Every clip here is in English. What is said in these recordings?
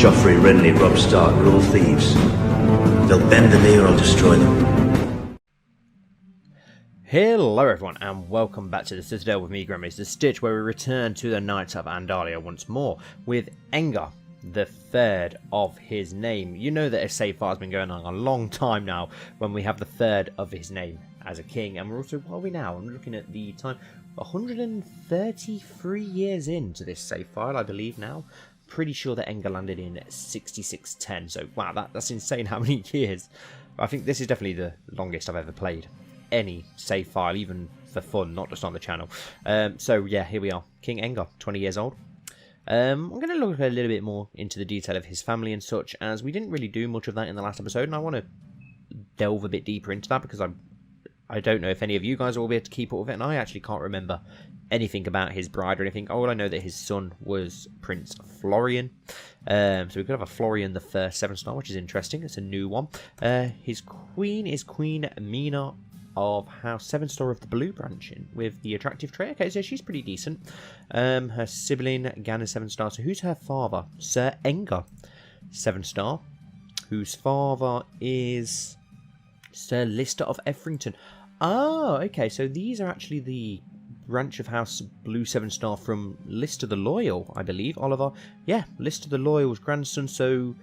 Joffrey, Renly, Robb Stark are all thieves. They'll bend the knee or I'll destroy them. Hello everyone and welcome back to the Citadel with me, Grand Maester Stitch, where we return to the Knights of Andalia once more with Enger, the third of his name. You know that a save file has been going on a long time now when we have the third of his name as a king, and we're also, what are we now? I'm looking at the time, 133 years into this save file, I believe now. Pretty sure that Enger landed in 6610, so wow, that's insane how many years. I think this is definitely the longest I've ever played any save file, even for fun, not just on the channel. So yeah, here we are, King Enger, 20 years old. I'm going to look a little bit more into the detail of his family and such, as we didn't really do much of that in the last episode, and I want to delve a bit deeper into that because I don't know if any of you guys will be able to keep up with it, and I actually can't remember anything about his bride or anything. All I know that his son was Prince Florian. So we could have a Florian the First Sevenstar, which is interesting. It's a new one. His queen is Queen Mina of House Sevenstar of the Blue Branching with the attractive trait. Okay, so she's pretty decent. Her sibling, Grand Maester Sevenstar. So who's her father? Sir Enger Sevenstar, whose father is Sir Lister of Effrington. Oh, okay, so these are actually the branch of House Blue Sevenstar from Lister the Loyal, I believe. Oliver, yeah, Lister the Loyal's grandson. So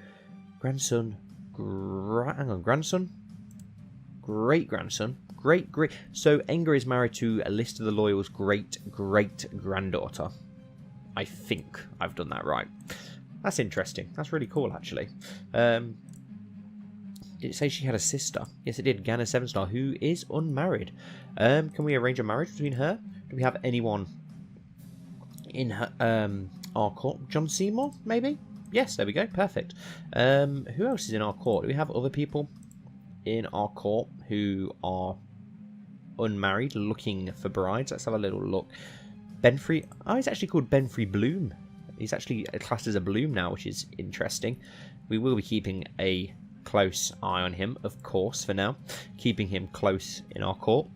grandson, grandson, great-grandson, great. So Enger is married to Lister the Loyal's great-granddaughter. I think I've done that right. That's interesting. That's really cool, actually. Did it say she had a sister? Yes, it did. Grand Maester Stitch, who is unmarried. Can we arrange a marriage between her? Do we have anyone in her, our court? John Seymour, maybe? Yes, there we go. Perfect. Who else is in our court? Do we have other people in our court who are unmarried, looking for brides? Let's have a little look. Benfrey. Oh, he's actually called Benfrey Bloom. He's actually classed as a Bloom now, which is interesting. We will be keeping a close eye on him, of course, for now. Keeping him close in our court.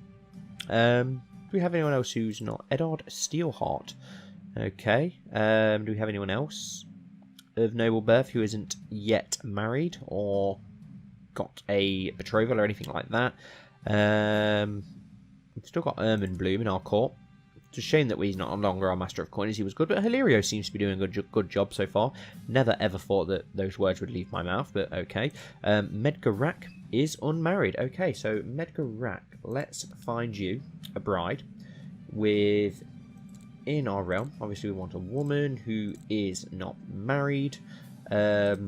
Do we have anyone else who's not? Eddard Steelheart. Okay. Do we have anyone else of noble birth who isn't yet married or got a betrothal or anything like that? We've still got Ermin Bloom in our court. It's a shame that he's not longer our Master of Coinage. He was good, but Hilario seems to be doing a good job so far. Never ever thought that those words would leave my mouth, but okay. Medgarak is unmarried. Okay, so Medgarak, let's find you a bride with in our realm. Obviously, we want a woman who is not married. If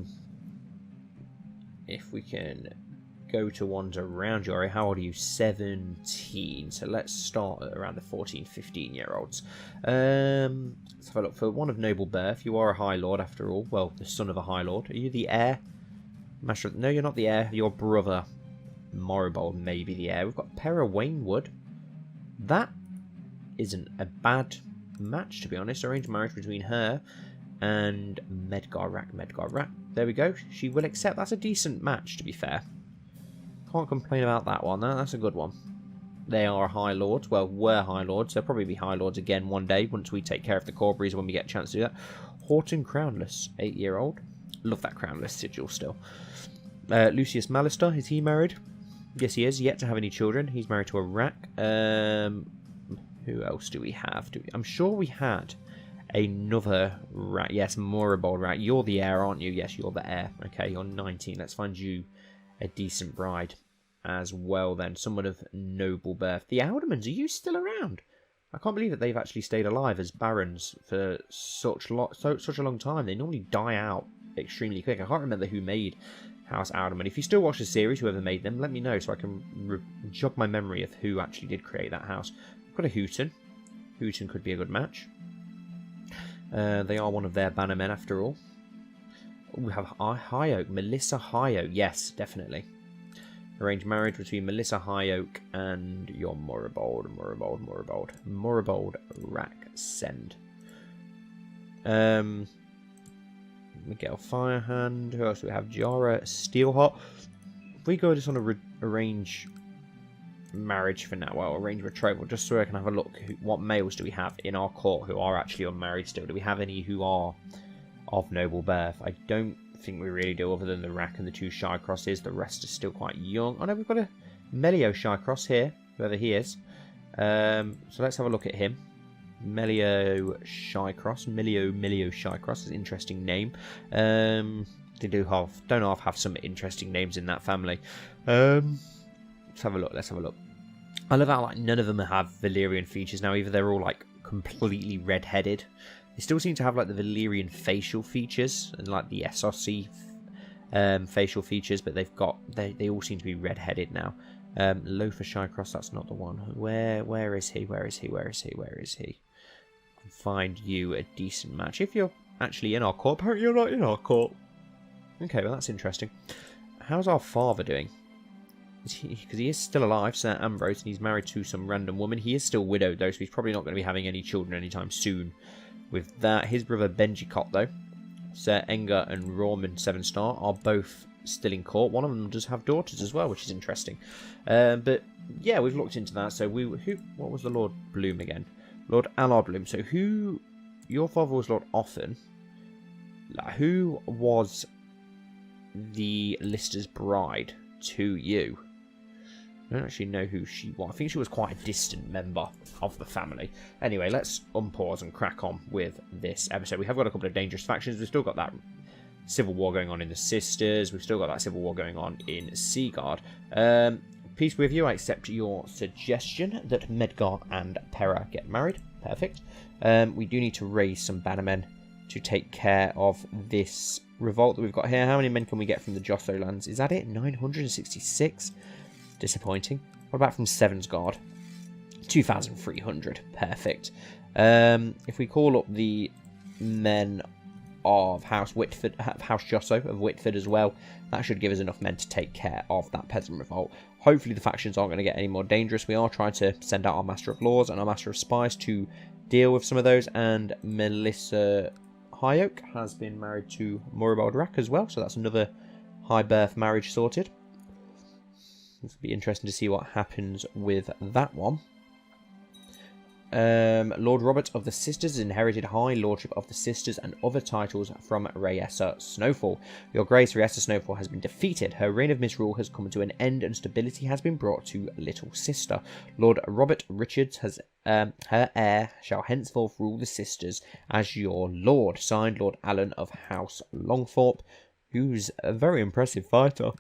we can go to ones around you area. How old are you? 17. So let's start at around the 14, 15-year-olds. Let's have a look. For one of noble birth, you are a High Lord after all. Well, the son of a High Lord. Are you the heir? Master? No, you're not the heir. Your brother, Morribold, may be the heir. We've got Pera Wainwood. That isn't a bad match, to be honest. Arranged marriage between her and Medgarak. There we go. She will accept. That's a decent match, to be fair. Can't complain about that one. That's a good one. They are High Lords. Well, were High Lords. They'll probably be High Lords again one day once we take care of the Corburys when we get a chance to do that. Horton Crownless, 8-year-old. Love that Crownless sigil still. Lucius Malister, is he married? Yes, he is. Yet to have any children. He's married to a Rack. Who else do we have? I'm sure we had another Rat. Yes, Morribold Rat. You're the heir, aren't you? Yes, you're the heir. Okay, you're 19. Let's find you a decent bride as well then. Someone of noble birth. The Aldermans, are you still around? I can't believe that they've actually stayed alive as barons for such a long time. They normally die out extremely quick. I can't remember who made House Alderman. If you still watch the series, whoever made them, let me know so I can jog my memory of who actually did create that house. I've got a Hooten. Hooten could be a good match. They are one of their banner men after all. We have High Oak, Melissa High Oak. Yes, definitely. Arranged marriage between Melissa High Oak and your Morribold Rack. Send. Miguel Firehand. Who else do we have? Jara Steelheart. If we go just on a arrange marriage for now, well, arrange betrothal, just so I can have a look. What males do we have in our court who are actually unmarried still? Do we have any who are of noble birth. I don't think we really do, other than the Rack and the 2 Shy Crosses. The rest are still quite young. Oh no, we've got a Melio Shy Cross here, whoever he is. So let's have a look at him. Melio Shy Cross. Melio Shy Cross is an interesting name. They don't have some interesting names in that family. Let's have a look. I love how like none of them have Valyrian features now either. They're all like completely red-headed. They still seem to have like the Valyrian facial features and like the SRC facial features, but they all seem to be red-headed now. Loafer Shy Cross, that's not the one. Where is he? Can find you a decent match if you're actually in our court. Apparently you're not in our court. Okay, well that's interesting. How's our father doing? Because he is still alive, Sir Ambrose, and he's married to some random woman. He is still widowed though, so he's probably not going to be having any children anytime soon with that. His brother Benjicott though, Sir Enger and Rune Sevenstar, are both still in court. One of them does have daughters as well, which is interesting. But yeah, we've looked into that. So what was the Lord Bloom again? Lord Allard Bloom. So your father was Lord Offen. Who was the Lister's bride to you? I don't actually know who she was. I think she was quite a distant member of the family. Anyway, let's unpause and crack on with this episode. We have got a couple of dangerous factions. We've still got that civil war going on in the Sisters. We've still got that civil war going on in Seaguard. Peace with you. I accept your suggestion that Medgar and Pera get married. Perfect. We do need to raise some bannermen to take care of this revolt that we've got here. How many men can we get from the Josso lands? Is that it? 966? Disappointing. What about from Sevensguard? 2,300. Perfect. If we call up the men of House Josso of Whitford as well, that should give us enough men to take care of that peasant revolt. Hopefully the factions aren't going to get any more dangerous. We are trying to send out our Master of Laws and our Master of Spies to deal with some of those, and Melissa Highoak has been married to Moribald Rack as well, so that's another high birth marriage sorted. This will be interesting to see what happens with that one. Lord Robert of the Sisters has inherited High Lordship of the Sisters and other titles from Rhaessa Snowfall. Your Grace, Rhaessa Snowfall has been defeated. Her reign of misrule has come to an end and stability has been brought to Little Sister. Lord Robert Richards has her heir shall henceforth rule the Sisters as your lord. Signed, Lord Allen of House Longthorpe, who's a very impressive fighter.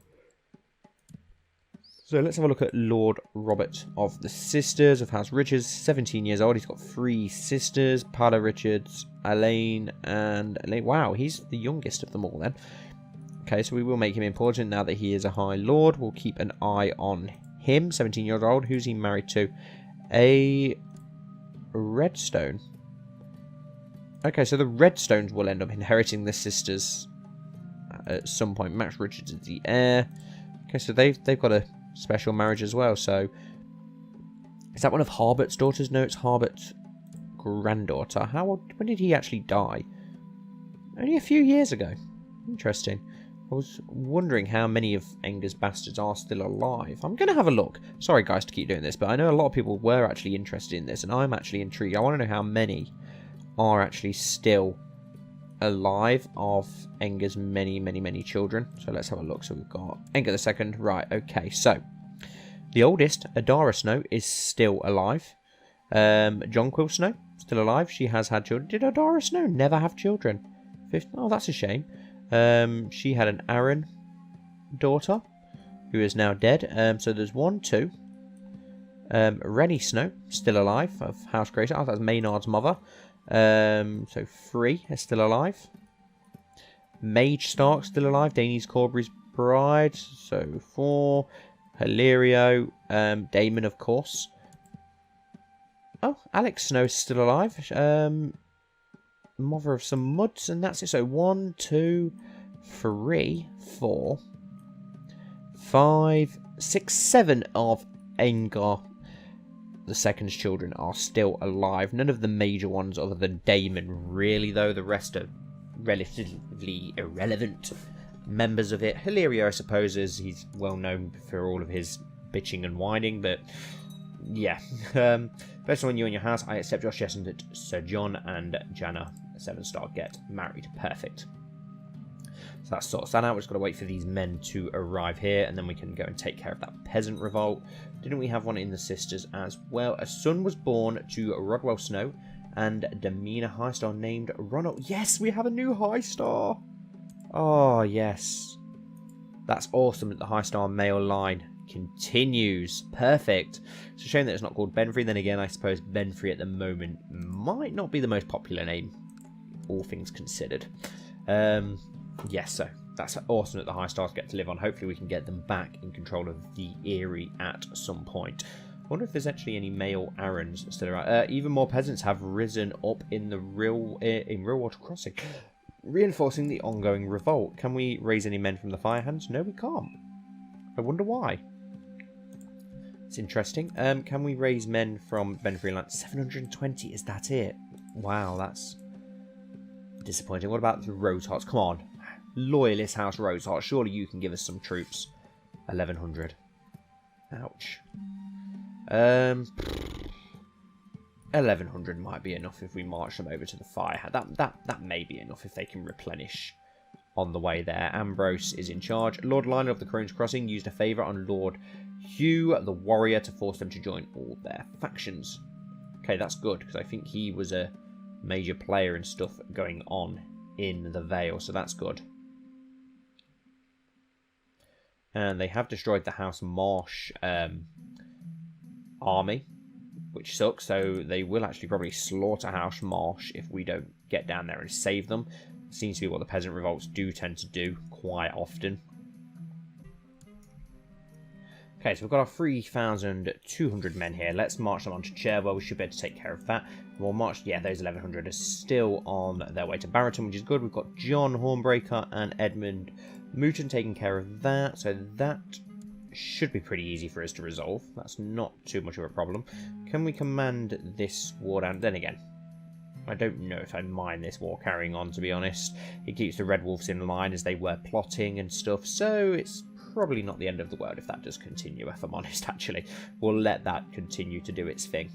So let's have a look at Lord Robert of the Sisters of House Richards. 17 years old. He's got 3 sisters. Paula Richards, Elaine, and Elaine. Wow, he's the youngest of them all then. Okay, so we will make him important now that he is a High Lord. We'll keep an eye on him. 17 years old. Who's he married to? A Redstone. Okay, so the Redstones will end up inheriting the Sisters at some point. Max Richards is the heir. Okay, so they've got a special marriage as well. So is that one of Harbert's daughters? No, it's Harbert's granddaughter. When did he actually die? Only a few years ago. Interesting. I was wondering how many of Enger's bastards are still alive. I'm going to have a look. Sorry guys to keep doing this, but I know a lot of people were actually interested in this, and I'm actually intrigued. I want to know how many are actually still alive of Enger's many children. So let's have a look. So we've got Enger the second. Right, okay. So the oldest, Adara Snow, is still alive. Jonquil Snow, still alive. She has had children. Did Adara Snow never have children? Oh, that's a shame. She had an Arryn daughter who is now dead. So there's 1, 2. Rennie Snow, still alive, of House Grace. Oh, that's Maynard's mother. So 3 is still alive. Mage Stark still alive. Daenerys Corbury's bride. So 4. Hilario. Daemon, of course. Oh, Alex Snow is still alive. Mother of some muds, and that's it. So 1, 2, 3, 4, 5, 6, 7 of Enger the second's children are still alive. None of the major ones other than Daemon, really, though. The rest are relatively irrelevant members of it. Hilario, I suppose, he's well known for all of his bitching and whining, but yeah. Based on you and your house, I accept your suggestion that Sir John and Janna Sevenstar get married. Perfect. So that sorts that out. We've just got to wait for these men to arrive here, and then we can go and take care of that Peasant Revolt. Didn't we have one in the Sisters as well? A son was born to Rodwell Snow and Demeanor High Star named Ronald. Yes, we have a new High Star. Oh, yes. That's awesome that the High Star male line continues. Perfect. It's a shame that it's not called Benfrey. Then again, I suppose Benfrey at the moment might not be the most popular name, all things considered. Yes, so that's awesome that the High Stars get to live on. Hopefully we can get them back in control of the Eyrie at some point. I wonder if there's actually any male Arons still around. Even more peasants have risen up in the Rillwater Crossing, reinforcing the ongoing revolt. Can we raise any men from the Firehands? No, we can't. I wonder why. It's interesting. Can we raise men from Benfrey Land? 720, is that it? Wow, that's disappointing. What about the Rose Hearts? Come on. Loyalist House Rose Hearts. Surely you can give us some troops. 1100. Ouch. 1100 might be enough if we march them over to the Fire. That may be enough if they can replenish on the way there. Ambrose is in charge. Lord Lionel of the Crone's Crossing used a favour on Lord Hugh the Warrior to force them to join all their factions. Okay, that's good, because I think he was a major player and stuff going on in the Vale, so that's good. And they have destroyed the House Marsh army, which sucks, so they will actually probably slaughter House Marsh if we don't get down there and save them. Seems to be what the Peasant Revolts do tend to do quite often. Okay, so we've got our 3,200 men here. Let's march them on to Cherwell. We should be able to take care of that. We'll march, yeah, those 1,100 are still on their way to Barrington, which is good. We've got John Hornbreaker and Edmund Mooton taking care of that. So that should be pretty easy for us to resolve. That's not too much of a problem. Can we command this war down? Then again, I don't know if I mind this war carrying on, to be honest. It keeps the Red Wolves in line as they were plotting and stuff, so it's probably not the end of the world if that does continue, if I'm honest, actually. We'll let that continue to do its thing.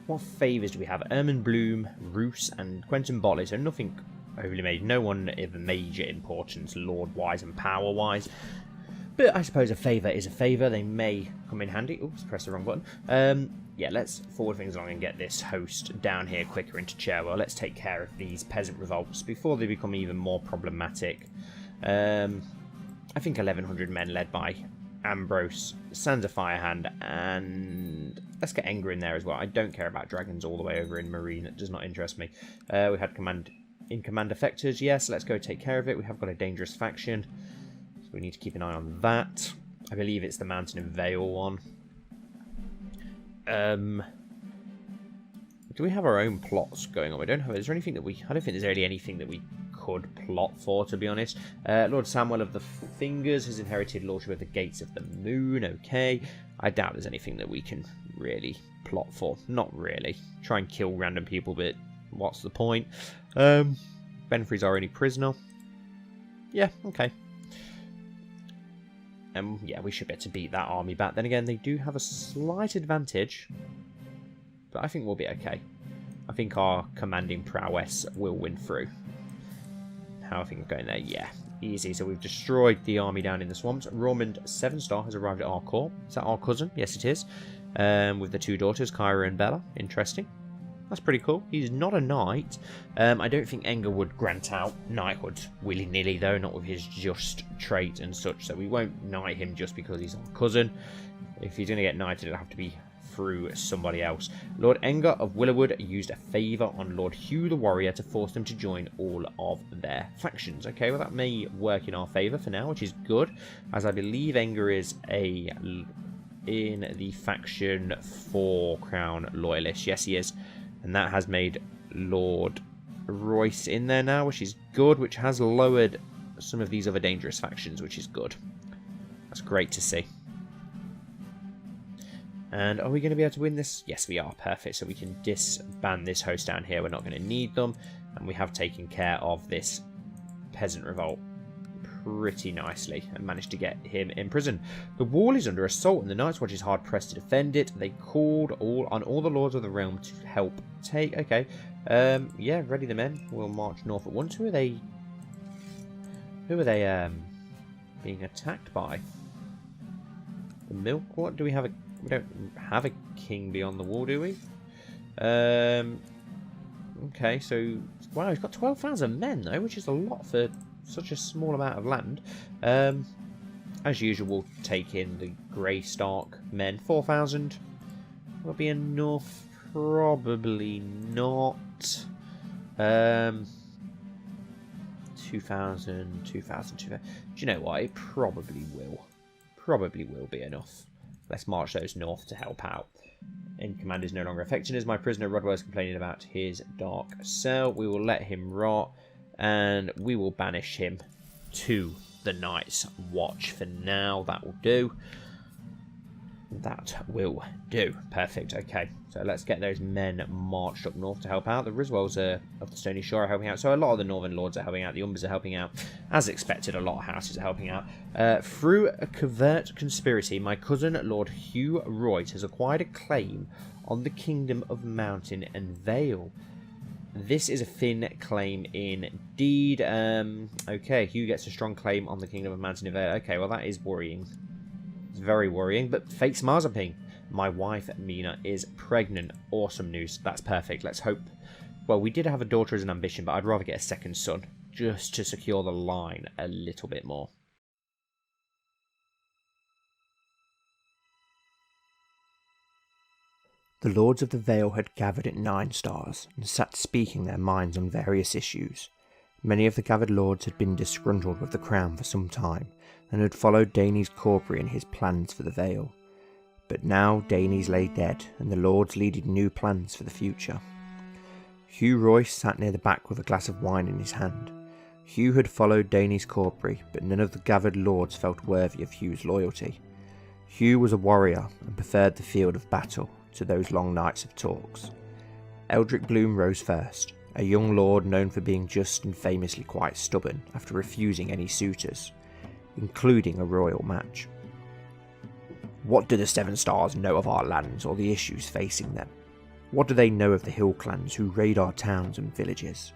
What favours do we have? Ermin Bloom, Roos, and Quentin Botley, so nothing overly made. No one of major importance, lord-wise and power-wise. But I suppose a favour is a favour. They may come in handy. Oops, press the wrong button. Yeah, let's forward things along and get this host down here quicker into Cherwell. Let's take care of these Peasant Revolts before they become even more problematic. I think 1,100 men led by Ambrose, Sansa Firehand, and let's get Enger in there as well. I don't care about dragons all the way over in Marine. It does not interest me. We had command effectors. Yes, let's go take care of it. We have got a dangerous faction, so we need to keep an eye on that. I believe it's the Mountain and Vale one. Do we have our own plots going on? We don't have. Is there anything that we? I don't think there's really anything that we could plot for, to be honest. Lord Samuel of the Fingers has inherited lordship of the Gates of the Moon. Okay, I doubt there's anything that we can really plot for. Not really. Try and kill random people, but what's the point? Benfreys our only prisoner. Yeah. Okay. Yeah, we should be able to beat that army back. Then again, they do have a slight advantage, but I think we'll be okay. I think our commanding prowess will win through. How are things going there? Yeah, easy. So we've destroyed the army down in the swamps. Raymond Sevenstar has arrived at our court. Is that our cousin? Yes, it is. With the two daughters, Kyra and Bella. Interesting. That's pretty cool. He's not a knight. I don't think Enger would grant out knighthood willy-nilly, though, not with his just trait and such. So we won't knight him just because he's our cousin. If he's going to get knighted, it'll have to be through somebody else. Lord Enger of Willowood used a favour on Lord Hugh the Warrior to force them to join all of their factions. Okay, well, that may work in our favour for now, which is good, as I believe Enger is in the faction for Crown Loyalist. Yes, he is. And that has made Lord Royce in there now, which is good, which has lowered some of these other dangerous factions, which is good. That's great to see. And are we going to be able to win this? Yes, we are. Perfect. So we can disband this host down here. We're not going to need them. And we have taken care of this Peasant Revolt pretty nicely and managed to get him in prison. The wall is under assault and the Night's Watch is hard pressed to defend it. They called on all the lords of the realm to help take. Okay, yeah, ready the men. We'll march north at once. Who are they? Who are they being attacked by? The milk? What do we have? We don't have a king beyond the wall, do we? Okay, so wow, he's got 12,000 men though, which is a lot for such a small amount of land. As usual, we'll take in the Grey Stark men. 4,000 will be enough. Probably not. 2,000, 2,000, 2,000. Do you know what? It probably will. Probably will be enough. Let's march those north to help out. And command is no longer effective as my prisoner Rodwell is complaining about his dark cell. We will let him rot, and we will banish him to the Night's Watch for now. That will do. That will do. Perfect. Okay, so let's get those men marched up north to help out. The Riswells of the Stony Shore are helping out. So a lot of the Northern Lords are helping out. The Umbers are helping out. As expected, a lot of houses are helping out. Through a covert conspiracy, my cousin Lord Hugh Royce has acquired a claim on the Kingdom of Mountain and Vale. This is a thin claim indeed. Okay, Hugh gets a strong claim on the Kingdom of Mountain and Vale. Okay, well that is worrying. It's very worrying, but fake smiles are ping. My wife, Mina, is pregnant. Awesome news. That's perfect. Let's hope. Well, we did have a daughter as an ambition, but I'd rather get a second son, just to secure the line a little bit more. The Lords of the Vale had gathered at 9 Stars, and sat speaking their minds on various issues. Many of the gathered lords had been disgruntled with the crown for some time, and had followed Dainese Corbury in his plans for the Vale. But now Dainese lay dead, and the lords leaded new plans for the future. Hugh Royce sat near the back with a glass of wine in his hand. Hugh had followed Dainese Corbury, but none of the gathered lords felt worthy of Hugh's loyalty. Hugh was a warrior, and preferred the field of battle to those long nights of talks. Eldrick Bloom rose first, a young lord known for being just and famously quite stubborn after refusing any suitors, including a royal match. What do the Seven Stars know of our lands or the issues facing them? What do they know of the hill clans who raid our towns and villages?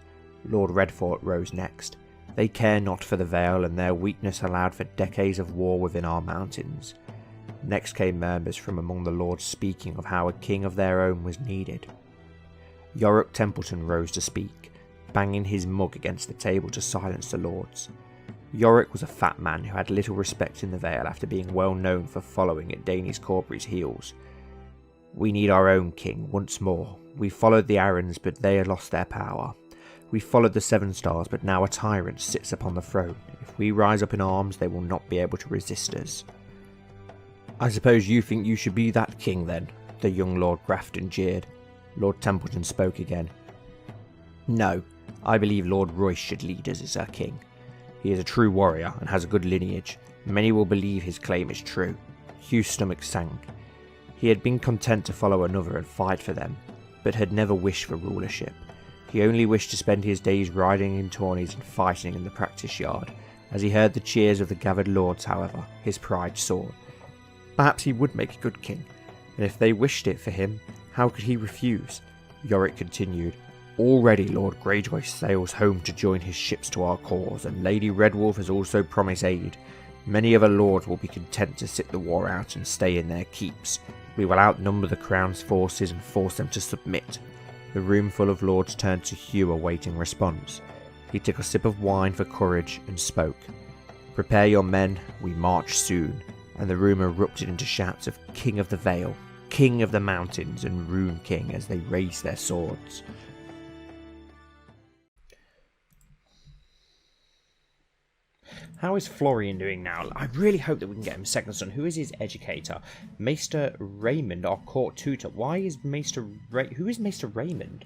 Lord Redfort rose next. They care not for the Vale, and their weakness allowed for decades of war within our mountains. Next came murmurs from among the lords speaking of how a king of their own was needed. Yorick Templeton rose to speak, banging his mug against the table to silence the lords. Yorick was a fat man who had little respect in the Vale after being well known for following at Dainese Corbury's heels. We need our own king once more. We followed the Arryns, but they had lost their power. We followed the Seven Stars, but now a tyrant sits upon the throne. If we rise up in arms, they will not be able to resist us. I suppose you think you should be that king then, the young Lord Grafton jeered. Lord Templeton spoke again. No, I believe Lord Royce should lead us as our king. He is a true warrior and has a good lineage. Many will believe his claim is true. Hugh's stomach sank. He had been content to follow another and fight for them, but had never wished for rulership. He only wished to spend his days riding in tourneys and fighting in the practice yard. As he heard the cheers of the gathered lords, however, his pride soared. Perhaps he would make a good king, and if they wished it for him, how could he refuse? Yorick continued. Already Lord Greyjoy sails home to join his ships to our cause, and Lady Redwolf has also promised aid. Many other lords will be content to sit the war out and stay in their keeps. We will outnumber the crown's forces and force them to submit. The room full of lords turned to Hugh awaiting response. He took a sip of wine for courage and spoke. Prepare your men, we march soon. And the room erupted into shouts of King of the Vale, King of the Mountains, and Rune King as they raised their swords. How is Florian doing now? I really hope that we can get him a second son. Who is his educator? Maester Raymond, our court tutor. Why is who is Maester Raymond?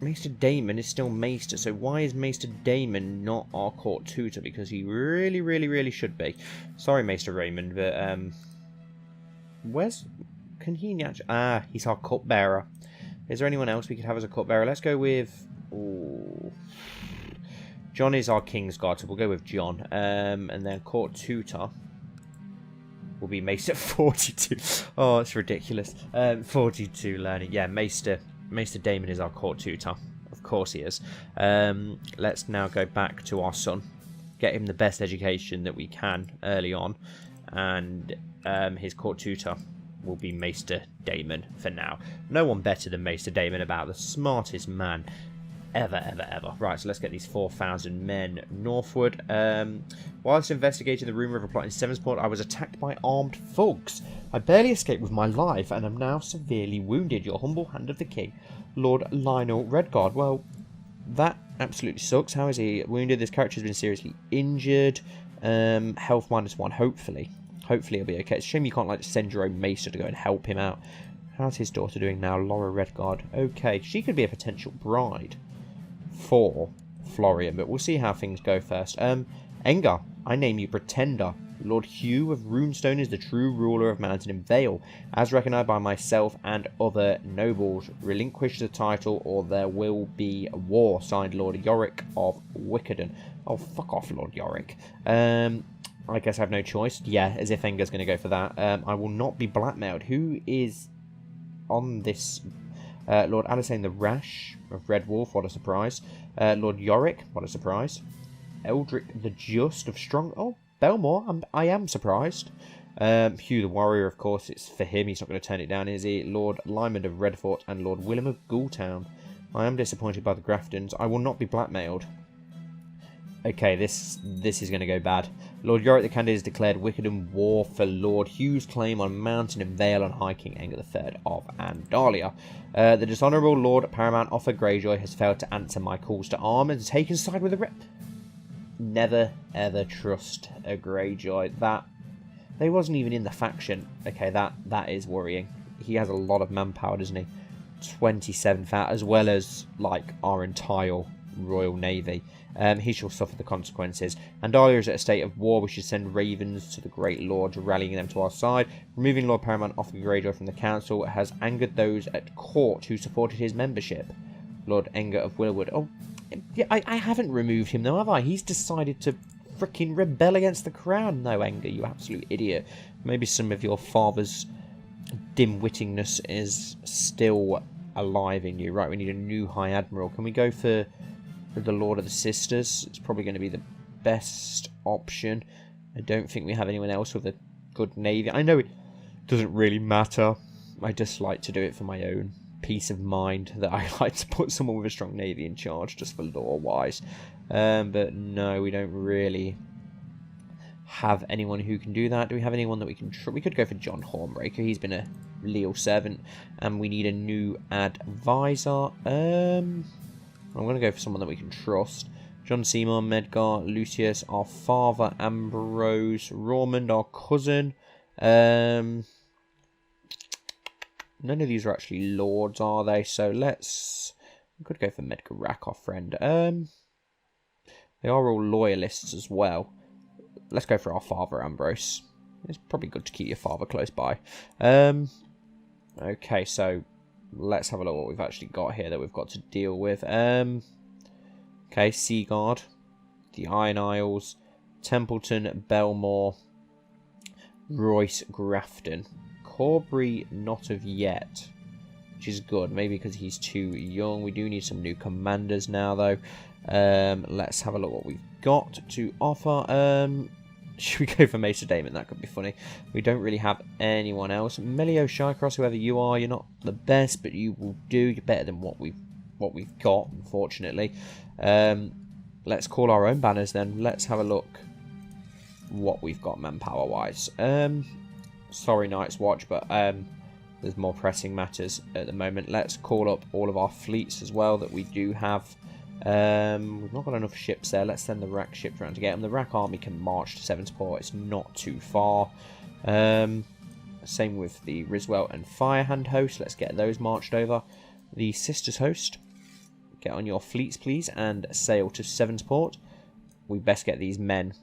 Maester Damon is still Maester, so why is Maester Damon not our court tutor? Because he really, really, really should be. Sorry, Maester Raymond, but can he actually? Ah, he's our cupbearer. Is there anyone else we could have as a cupbearer? Let's go with. Ooh. John is our King's Guard, so we'll go with John. And then Court Tutor will be Maester 42. Oh, it's ridiculous. 42 learning. Yeah, Maester Damon is our Court Tutor. Of course he is. Let's now go back to our son. Get him the best education that we can early on. And his Court Tutor will be Maester Damon for now. No one better than Maester Damon, about the smartest man ever. Right, so let's get these 4,000 men northward. Whilst investigating the rumour of a plot in Sevensport, I was attacked by armed thugs. I barely escaped with my life and am now severely wounded. Your humble hand of the king, Lord Lionel Redguard. Well, that absolutely sucks. How is he wounded? This character has been seriously injured. Health -1, hopefully. Hopefully he'll be okay. It's a shame you can't like send your own maester to go and help him out. How's his daughter doing now? Laura Redguard. Okay, she could be a potential bride for Florian, but we'll see how things go first. Enger, I name you Pretender. Lord Hugh of Runestone is the true ruler of Mountain and Vale, as recognised by myself and other nobles. Relinquish the title or there will be a war. Signed, Lord Yorick of Wickerden. Oh, fuck off, Lord Yorick. I guess I have no choice. Yeah, as if Enger's going to go for that. I will not be blackmailed. Who is on this? Lord Addisane the Rash of Red Wolf, what a surprise. Lord Yorick, what a surprise. Eldrick the Just of Strong... Oh, Belmore, I am surprised. Hugh the Warrior, of course, it's for him. He's not going to turn it down, is he? Lord Lyman of Redfort and Lord Willem of Ghoultown. I am disappointed by the Graftons. I will not be blackmailed. Okay, this is going to go bad. Lord Yorick the Candid has declared Wickerden war for Lord Hugh's claim on Mountain and Vale on High King Enger III of Andalia. The dishonourable Lord Paramount Offa Greyjoy has failed to answer my calls to arm and has taken side with the Never ever trust a Greyjoy. That they wasn't even in the faction. Okay, that is worrying. He has a lot of manpower, doesn't he? 27,000, as well as like our entire Royal Navy. He shall suffer the consequences. Andalia is at a state of war. We should send ravens to the great lords, rallying them to our side. Removing Lord Paramount Offa Greyjoy from the council has angered those at court who supported his membership. Lord Enger of Willowwood. Oh, yeah, I haven't removed him though, have I? He's decided to freaking rebel against the crown. No, Enger, you absolute idiot. Maybe some of your father's dim-wittingness is still alive in you. Right, we need a new High Admiral. Can we go for the Lord of the Sisters? It's probably going to be the best option. I don't think we have anyone else with a good navy. I know it doesn't really matter. I just like to do it for my own peace of mind, that I like to put someone with a strong navy in charge just for lore-wise. But no, we don't really have anyone who can do that. Do we have anyone that we can... We could go for John Hornbreaker. He's been a leal servant. And we need a new advisor. I'm going to go for someone that we can trust. John Seymour, Medgar, Lucius, our father, Ambrose, Romand, our cousin. None of these are actually lords, are they? So let's... We could go for Medgar Rack, our friend. They are all loyalists as well. Let's go for our father, Ambrose. It's probably good to keep your father close by. Okay, so... Let's have a look what we've actually got here that we've got to deal with. Okay, Seaguard, the Iron Isles, Templeton, Belmore, Royce, Grafton. Corbury, not of yet, which is good. Maybe because he's too young. We do need some new commanders now, though. Let's have a look what we've got to offer. Should we go for Maester Damon? That could be funny. We don't really have anyone else. Melio Shycross, whoever you are, you're not the best, but you will do. You're better than what we've got, unfortunately. Let's call our own banners then. Let's have a look what we've got manpower-wise. Sorry, Night's Watch, but there's more pressing matters at the moment. Let's call up all of our fleets as well that we do have. We've not got enough ships there. Let's send the Rack ships around to get them. The Rack army can march to Sevensport. It's not too far. Same with the Riswell and Firehand host. Let's get those marched over. The Sisters host, get on your fleets, please, and sail to Sevensport. We best get these men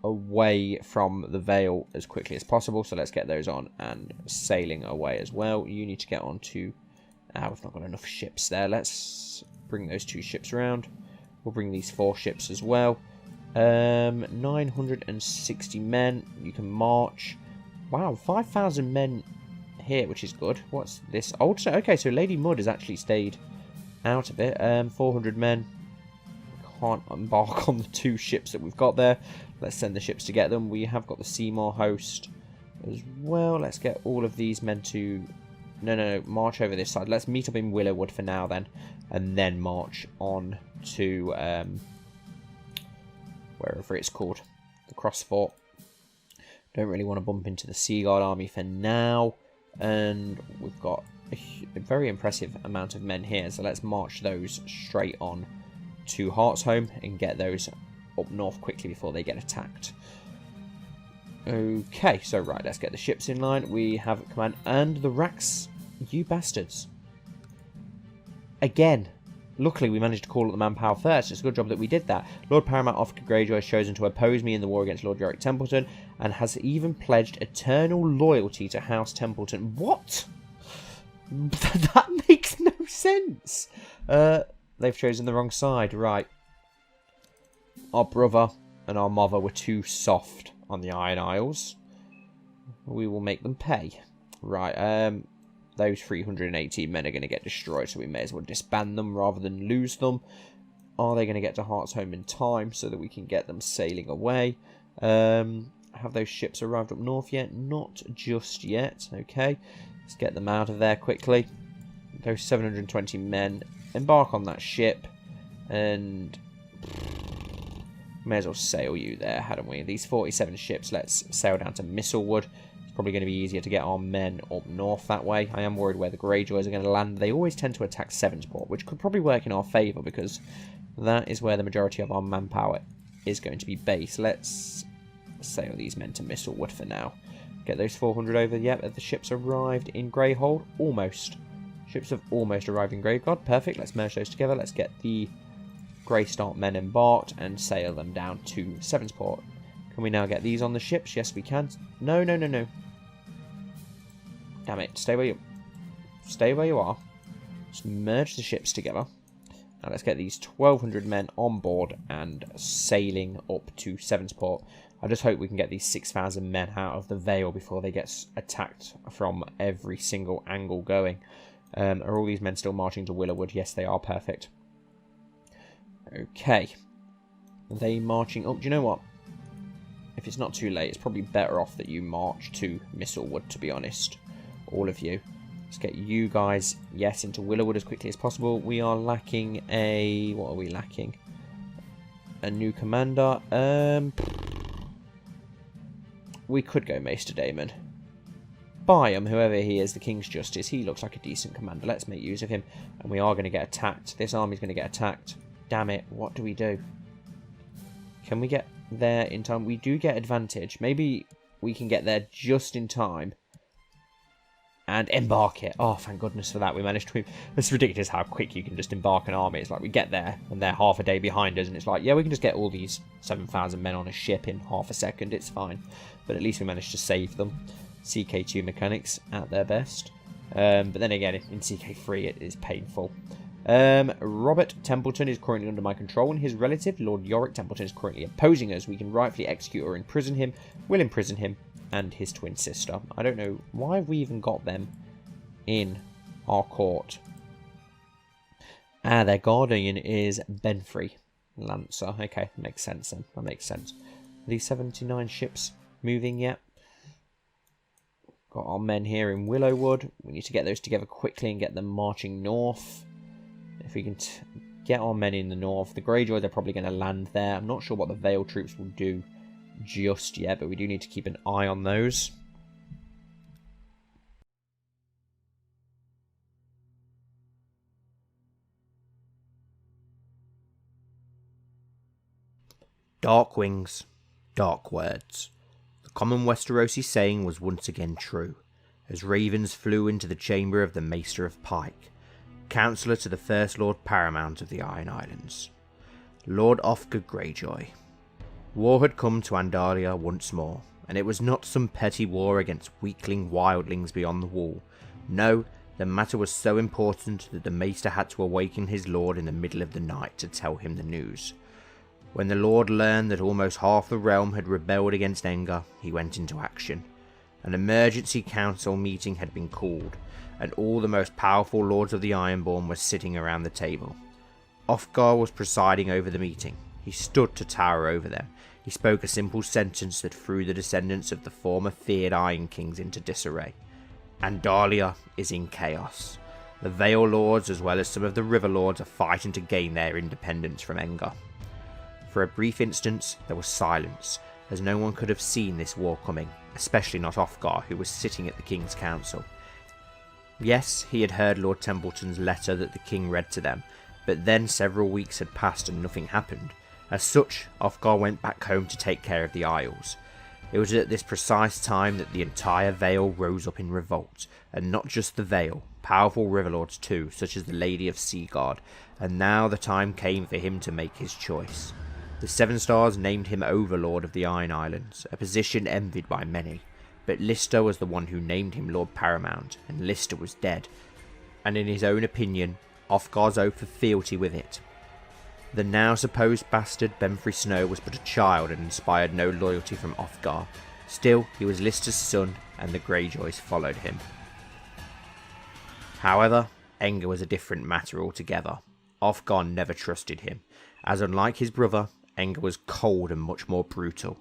away from the Vale as quickly as possible. So let's get those on and sailing away as well. You need to get on to... we've not got enough ships there. Let's bring those two ships around. We'll bring these 4 ships as well. 960 men. You can march. Wow, 5,000 men here, which is good. What's this? Alternate. Okay, so Lady Mud has actually stayed out of it. 400 men. Can't embark on the 2 ships that we've got there. Let's send the ships to get them. We have got the Seymour host as well. Let's get all of these men to... No, march over this side. Let's meet up in Willowwood for now then. And then march on to... wherever it's called. The Crossfort. Don't really want to bump into the Seaguard army for now. And we've got a very impressive amount of men here. So let's march those straight on to Heartsholme and get those up north quickly before they get attacked. Okay, so right, let's get the ships in line. We have command and the racks. You bastards. Again. Luckily, we managed to call up the manpower first. It's a good job that we did that. Lord Paramount Oscar Greyjoy has chosen to oppose me in the war against Lord Yorick Templeton and has even pledged eternal loyalty to House Templeton. What? That makes no sense. They've chosen the wrong side. Right. Our brother and our mother were too soft on the Iron Isles. We will make them pay. Right. Those 318 men are going to get destroyed, so we may as well disband them rather than lose them. Are they going to get to Heartsholme in time so that we can get them sailing away? Have those ships arrived up north yet? Not just yet. Okay, let's get them out of there quickly. Those 720 men, embark on that ship, and may as well sail you there, hadn't we? These 47 ships, let's sail down to Mistlewood. Probably going to be easier to get our men up north that way. I am worried where the Greyjoys are going to land. They always tend to attack Sevenstar, which could probably work in our favour because that is where the majority of our manpower is going to be based. Let's sail these men to Mistlewood for now. Get those 400 over. Yep, the ships arrived in Greyhold. Almost. Ships have almost arrived in Graveguard. Perfect. Let's merge those together. Let's get the Greystart men embarked and sail them down to Sevenstar. Can we now get these on the ships? Yes, we can. No. Damn it. Stay where you are. Just merge the ships together. Now let's get these 1,200 men on board and sailing up to Sevenstar. I just hope we can get these 6,000 men out of the Vale before they get attacked from every single angle going. Are all these men still marching to Willowwood? Yes, they are. Perfect. Okay. Are they marching up? Do you know what? If it's not too late, it's probably better off that you march to Mistlewood, to be honest. All of you. Let's get you guys, yes, into Willowwood as quickly as possible. We are lacking a... What are we lacking? A new commander. We could go Maester Damon. Byam, whoever he is, the King's Justice. He looks like a decent commander. Let's make use of him. And we are going to get attacked. This army's going to get attacked. Damn it. What do we do? Can we get there in time? We do get advantage. Maybe we can get there just in time. And embark it. Oh, thank goodness for that. We managed to... It's ridiculous how quick you can just embark an army. It's like we get there and they're half a day behind us. And it's like, yeah, we can just get all these 7,000 men on a ship in half a second. It's fine. But at least we managed to save them. CK2 mechanics at their best. But then again, in CK3 it is painful. Robert Templeton is currently under my control, and his relative, Lord Yorick Templeton, is currently opposing us. We can rightfully execute or imprison him. We'll imprison him and his twin sister. I don't know why have we even got them in our court. Their guardian is Benfrey Lancer. Okay, makes sense then. That makes sense. Are these 79 ships moving yet? Got our men here in Willowwood. We need to get those together quickly and get them marching north. If we can get our men in the north. The Greyjoys are probably going to land there. I'm not sure what the Vale troops will do just yet, but we do need to keep an eye on those. Dark wings, dark words. The common Westerosi saying was once again true, as ravens flew into the chamber of the Maester of Pike, counsellor to the First Lord Paramount of the Iron Islands, Lord Oscar Greyjoy. War had come to Andalia once more, and it was not some petty war against weakling wildlings beyond the wall. No, The matter was so important that the Maester had to awaken his lord in the middle of the night to tell him the news. When the lord learned that almost half the realm had rebelled against Enger, he went into action. An emergency council meeting had been called, and all the most powerful lords of the Ironborn were sitting around the table. Ofgar was presiding over the meeting. He stood to tower over them. He spoke a simple sentence that threw the descendants of the former feared Iron Kings into disarray. Andalia is in chaos. The Vale Lords, as well as some of the River Lords, are fighting to gain their independence from Enger. For a brief instant, there was silence, as no one could have seen this war coming, especially not Ofgar, who was sitting at the King's Council. Yes, he had heard Lord Templeton's letter that the King read to them, but then several weeks had passed and nothing happened. As such, Ofgar went back home to take care of the Isles. It was at this precise time that the entire Vale rose up in revolt, and not just the Vale, powerful Riverlords too, such as the Lady of Seaguard, and now the time came for him to make his choice. The Sevenstars named him Overlord of the Iron Islands, a position envied by many, but Lister was the one who named him Lord Paramount, and Lister was dead, and in his own opinion, Ofgar's oath of fealty with it. The now supposed bastard Benfrey Snow was but a child and inspired no loyalty from Ofgar. Still, he was Lister's son, and the Greyjoys followed him. However, Enger was a different matter altogether. Ofgar never trusted him, as unlike his brother, Enger was cold and much more brutal.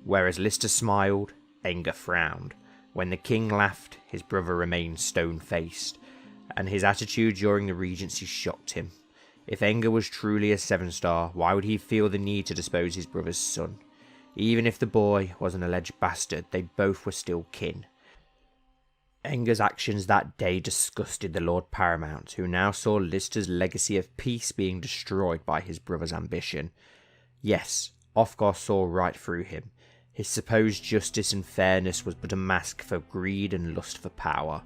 Whereas Lister smiled, Enger frowned. When the king laughed, his brother remained stone-faced, and his attitude during the regency shocked him. If Enger was truly a Sevenstar, why would he feel the need to dispose his brother's son? Even if the boy was an alleged bastard, they both were still kin. Enger's actions that day disgusted the Lord Paramount, who now saw Lister's legacy of peace being destroyed by his brother's ambition. Yes, Ofgar saw right through him. His supposed justice and fairness was but a mask for greed and lust for power.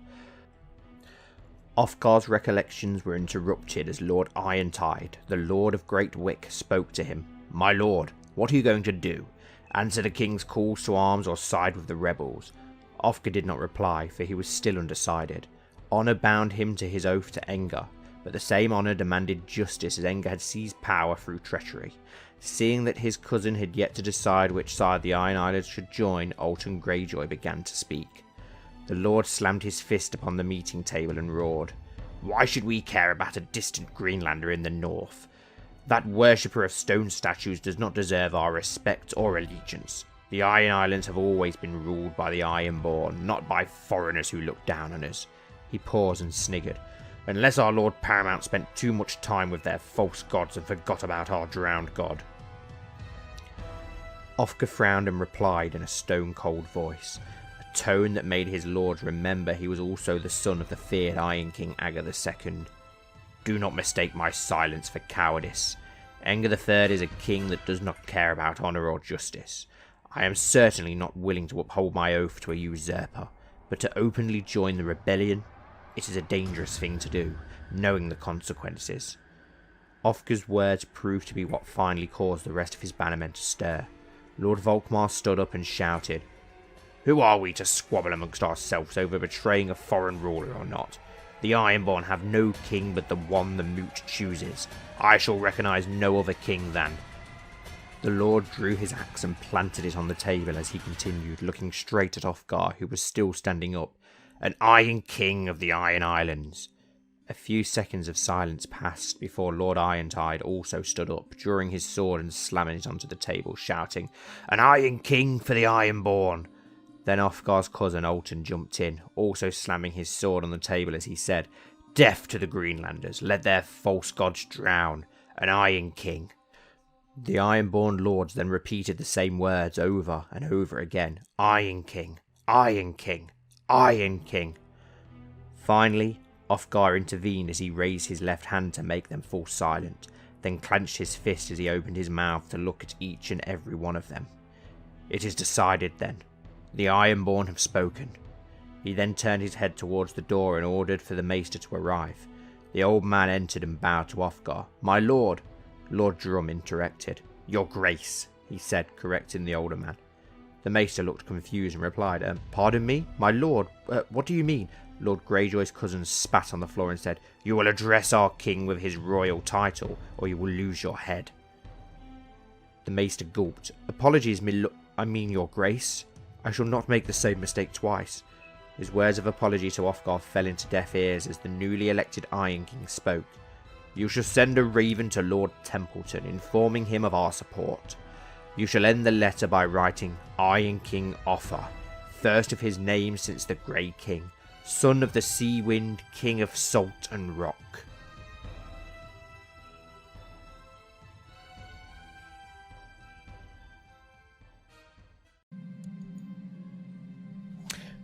Ofgar's recollections were interrupted as Lord Irontide, the Lord of Great Wick, spoke to him. "My lord, what are you going to do? Answer the king's calls to arms or side with the rebels?" Ofgar did not reply, for he was still undecided. Honour bound him to his oath to Enger, but the same honour demanded justice as Enger had seized power through treachery. Seeing that his cousin had yet to decide which side the Iron Islands should join, Alton Greyjoy began to speak. The Lord slammed his fist upon the meeting table and roared. "Why should we care about a distant Greenlander in the north? That worshipper of stone statues does not deserve our respect or allegiance. The Iron Islands have always been ruled by the Ironborn, not by foreigners who look down on us." He paused and sniggered. "Unless our Lord Paramount spent too much time with their false gods and forgot about our drowned god." Ofgar frowned and replied in a stone-cold voice, a tone that made his lords remember he was also the son of the feared Iron King Ager II. "Do not mistake my silence for cowardice. Enger III is a king that does not care about honour or justice. I am certainly not willing to uphold my oath to a usurper, but to openly join the rebellion, it is a dangerous thing to do, knowing the consequences." Ofgar's words proved to be what finally caused the rest of his bannermen to stir. Lord Volkmar stood up and shouted, "Who are we to squabble amongst ourselves over betraying a foreign ruler or not? The Ironborn have no king but the one the moot chooses. I shall recognise no other king than..." The Lord drew his axe and planted it on the table as he continued, looking straight at Ofgar, who was still standing up. "An Iron King of the Iron Islands." A few seconds of silence passed before Lord Irontide also stood up, drawing his sword and slamming it onto the table, shouting, "An Iron King for the Ironborn." Then Ofgar's cousin Alton jumped in, also slamming his sword on the table as he said, "Death to the Greenlanders, let their false gods drown. An Iron King." The Ironborn lords then repeated the same words over and over again. "Iron King, Iron King, Iron King." Finally, Ofgar intervened as he raised his left hand to make them fall silent, then clenched his fist as he opened his mouth to look at each and every one of them. "It is decided then. The Ironborn have spoken." He then turned his head towards the door and ordered for the Maester to arrive. The old man entered and bowed to Ofgar. "My lord." Lord Drum interrupted. "Your Grace," he said, correcting the older man. The Maester looked confused and replied, "Pardon me, my lord, what do you mean? Lord Greyjoy's cousin spat on the floor and said, "You will address our king with his royal title, or you will lose your head." The maester gulped. "Apologies, I mean your grace. I shall not make the same mistake twice." His words of apology to Othgar fell into deaf ears as the newly elected Iron King spoke. "You shall send a raven to Lord Templeton, informing him of our support. You shall end the letter by writing Iron King Offa, first of his name since the Grey King, son of the Sea Wind, king of salt and rock."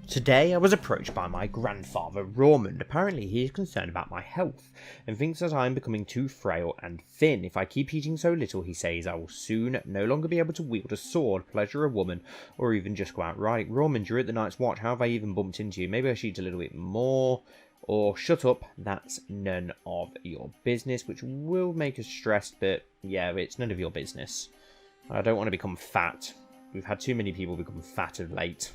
Today I was approached by my grandfather Rune. Apparently he is concerned about my health, and thinks that I am becoming too frail and thin. If I keep eating so little, he says, I will soon no longer be able to wield a sword, pleasure a woman, or even just go out riding. Rune, you're at the Night's Watch. How have I even bumped into you? Maybe I should eat a little bit more. Or shut up, that's none of your business, which will make us stressed, but yeah, it's none of your business. I don't want to become fat. We've had too many people become fat of late.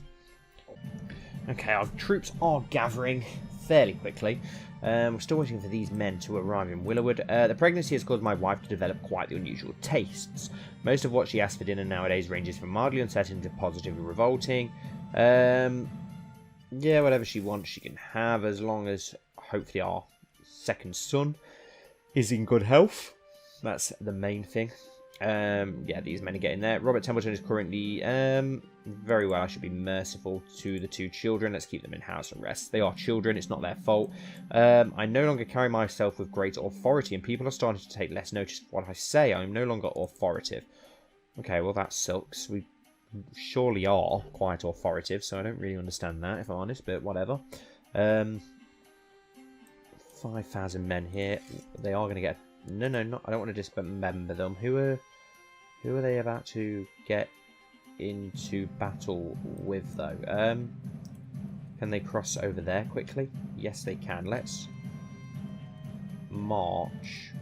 Okay, our troops are gathering fairly quickly. We're still waiting for these men to arrive in Willowood. The pregnancy has caused my wife to develop quite the unusual tastes. Most of what she asks for dinner nowadays ranges from mildly unsettling to positively revolting. Yeah, whatever she wants she can have, as long as hopefully our second son is in good health. That's the main thing. Yeah, these men are getting there. Robert Templeton is currently very well. I should be merciful to the two children. Let's keep them in house arrest. They are children, it's not their fault. I no longer carry myself with great authority, and people are starting to take less notice of what I say. I'm no longer authoritative. Okay, well that sucks. We surely are quite authoritative, so I don't really understand that, if I'm honest, but whatever. 5,000 men here. They are going to get... No, I don't want to dismember them. Who are they about to get into battle with, though? Can they cross over there quickly? Yes, they can. Let's march.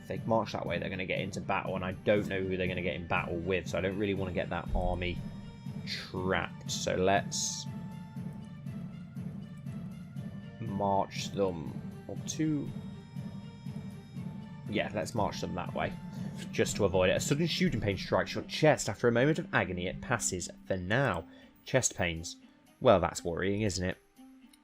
If they march that way, they're going to get into battle, and I don't know who they're going to get in battle with, so I don't really want to get that army trapped. So let's march them to... Yeah, let's march them that way, just to avoid it. A sudden shooting pain strikes your chest. After a moment of agony, it passes for now. Chest pains. Well, that's worrying, isn't it?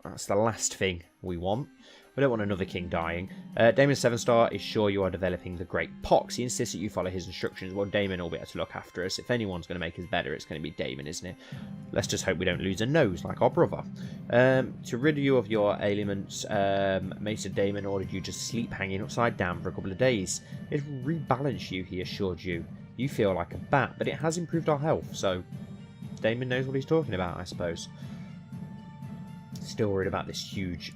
That's the last thing we want. We don't want another king dying. Daemon Sevenstar is sure you are developing the Great Pox. He insists that you follow his instructions. Well, Daemon will be able to look after us. If anyone's going to make us better, it's going to be Daemon, isn't it? Let's just hope we don't lose a nose like our brother. To rid you of your ailments, Maester Daemon ordered you to sleep hanging upside down for a couple of days. It will rebalance you, he assured you. You feel like a bat, but it has improved our health, so Daemon knows what he's talking about, I suppose. Still worried about this huge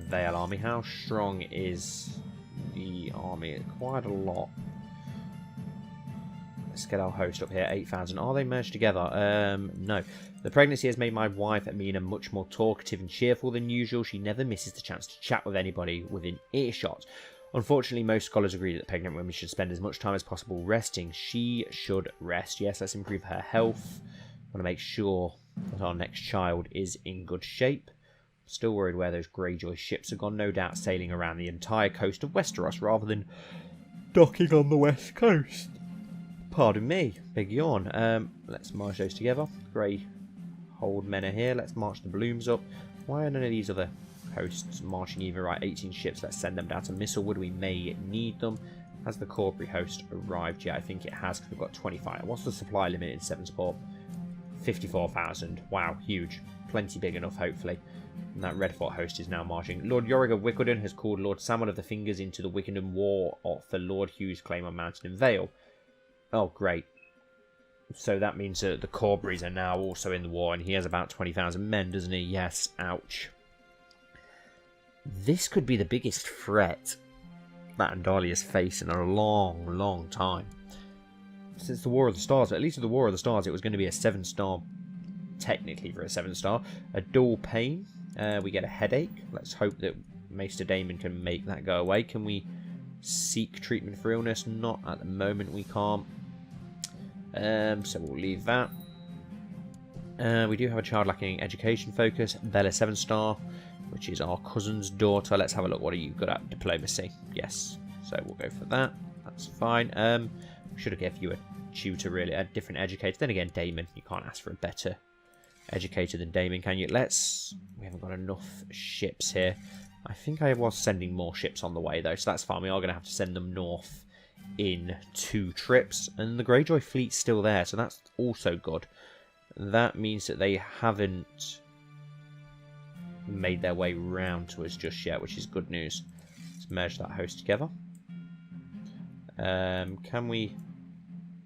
Vale army. How strong is the army? Quite a lot. Let's get our host up here. 8,000. Are they merged together? No. The pregnancy has made my wife Amina much more talkative and cheerful than usual. She never misses the chance to chat with anybody within earshot. Unfortunately, most scholars agree that pregnant women should spend as much time as possible resting. She should rest. Yes, let's improve her health. Want to make sure that our next child is in good shape. Still worried where those Greyjoy ships have gone. No doubt sailing around the entire coast of Westeros rather than docking on the west coast. Pardon me, big yawn. Let's march those together. Grey hold men are here. Let's march the Blooms up. Why are none of these other hosts marching either? Right, 18 ships. Let's send them down to Mistlewood. We may need them. Has the Corbury host arrived yet? I think it has, because we've got 25. What's the supply limit in Sevensport? 54,000. Wow, huge. Plenty big enough, hopefully. And that Redfort host is now marching. Lord Yorick of Wickenden has called Lord Samuel of the Fingers into the Wickenden War for Lord Hugh's claim on Mountain and Vale. Oh, great. So that means that the Corburys are now also in the war, and he has about 20,000 men, doesn't he? Yes, ouch. This could be the biggest threat that Andalia's faced in a long, long time. Since the War of the Stars, at least at the War of the Stars, it was going to be a 7-star, technically for a 7-star. A dull pain. We get a headache. Let's hope that Maester Daemon can make that go away. Can we seek treatment for illness? Not at the moment, we can't. So we'll leave that. We do have a child lacking education focus, Bella Sevenstar, which is our cousin's daughter. Let's have a look. What are you good at? Diplomacy. Yes. So we'll go for that. That's fine. We should have given you a tutor, really, a different educator. Then again, Damon, you can't ask for a better educator than Damon, can you? We haven't got enough ships here. I think I was sending more ships on the way, though, so that's fine. We are going to have to send them north in 2 trips. And the Greyjoy fleet's still there, so that's also good. That means that they haven't made their way round to us just yet, which is good news. Let's merge that host together. Can we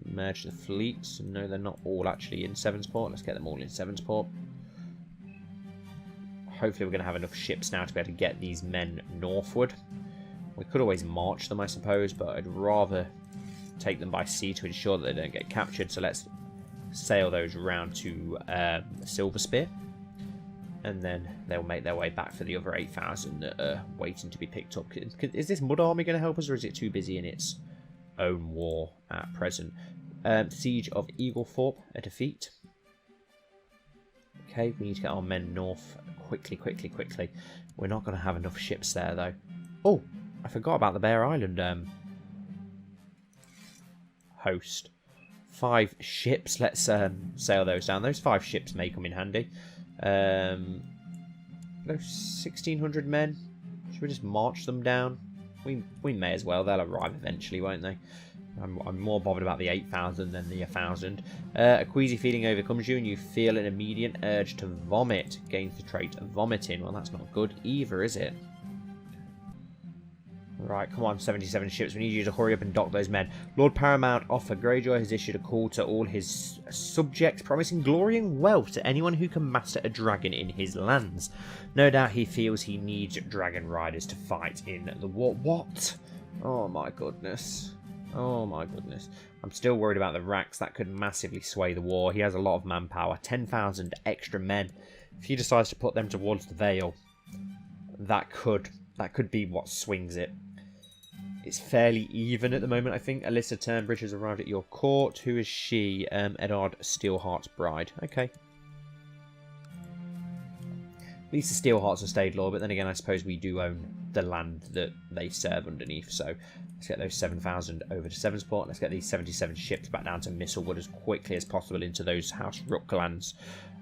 merge the fleets? No, they're not all actually in Sevensport. Let's get them all in Sevensport. Hopefully we're going to have enough ships now to be able to get these men northward. We could always march them, I suppose, but I'd rather take them by sea to ensure that they don't get captured. So let's sail those round to Silver Spear, and then they'll make their way back for the other 8,000 that are waiting to be picked up. Is this Mud Army going to help us, or is it too busy in its own war at present? Siege of Eaglethorpe, a defeat. Okay, we need to get our men north quickly. We're not going to have enough ships there, though. Oh, I forgot about the Bear Island host. 5 ships. Let's sail those down. Those 5 ships may come in handy. Those 1,600 men. Should we just march them down? We may as well. They'll arrive eventually, won't they? I'm more bothered about the 8,000 than the 1,000. A queasy feeling overcomes you and you feel an immediate urge to vomit. Gains the trait of vomiting. Well, that's not good either, is it? Right, come on, 77 ships. We need you to hurry up and dock those men. Lord Paramount Offa Greyjoy has issued a call to all his subjects, promising glory and wealth to anyone who can master a dragon in his lands. No doubt he feels he needs dragon riders to fight in the war. What? Oh my goodness. Oh my goodness. I'm still worried about the racks. That could massively sway the war. He has a lot of manpower. 10,000 extra men. If he decides to put them towards the Vale, that could be what swings it. It's fairly even at the moment, I think. Alyssa Turnbridge has arrived at your court. Who is she? Eddard Steelheart's bride. Okay. Lisa Steelheart's a stayed lord, but then again, I suppose we do own the land that they serve underneath. So let's get those 7,000 over to Sevensport. Let's get these 77 ships back down to Mistlewood as quickly as possible into those House Rook lands.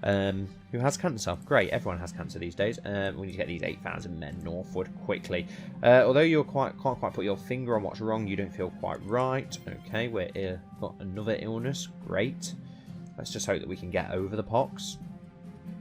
Who has cancer? Great, everyone has cancer these days. We need to get these 8,000 men northward quickly. Although you can't quite put your finger on what's wrong, you don't feel quite right. Okay, we're got another illness. Great. Let's just hope that we can get over the pox.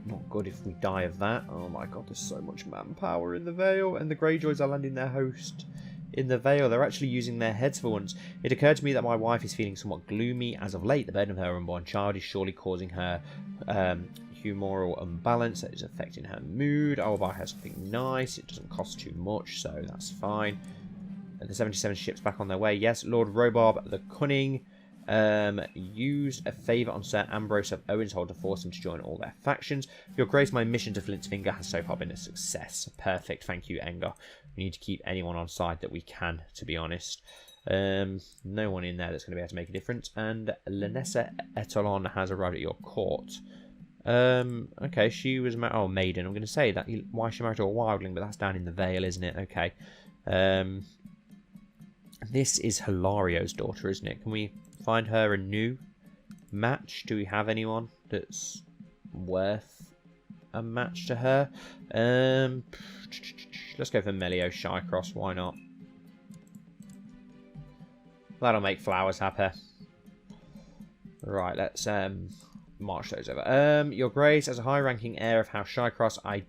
Not good if we die of that. Oh my god, there's so much manpower in the Vale, and the Greyjoys are landing their host in the Vale. They're actually using their heads for once. It occurred to me that my wife is feeling somewhat gloomy as of late. The burden of her unborn child is surely causing her humoral imbalance that is affecting her mood. I'll buy her something nice. It doesn't cost too much, so that's fine. The 77 ships back on their way. Yes, Lord Robarb the Cunning used a favour on Sir Ambrose of Owenshold to force him to join all their factions. Your Grace, my mission to Flint's Finger has so far been a success. Perfect, thank you, Enger. We need to keep anyone on side that we can, to be honest. No one in there that's going to be able to make a difference. And Lanessa Etalon has arrived at your court. Okay, she was married. Oh, maiden. I'm going to say that. Why she married to a wildling, but that's down in the Vale, isn't it? Okay. This is Hilario's daughter, isn't it? Can we find her a new match? Do we have anyone that's worth a match to her? Let's go for Melio Shycross. Why not? That'll make Flowers happy. Right, let's march those over. Your Grace, as a high-ranking heir of House Shycross, I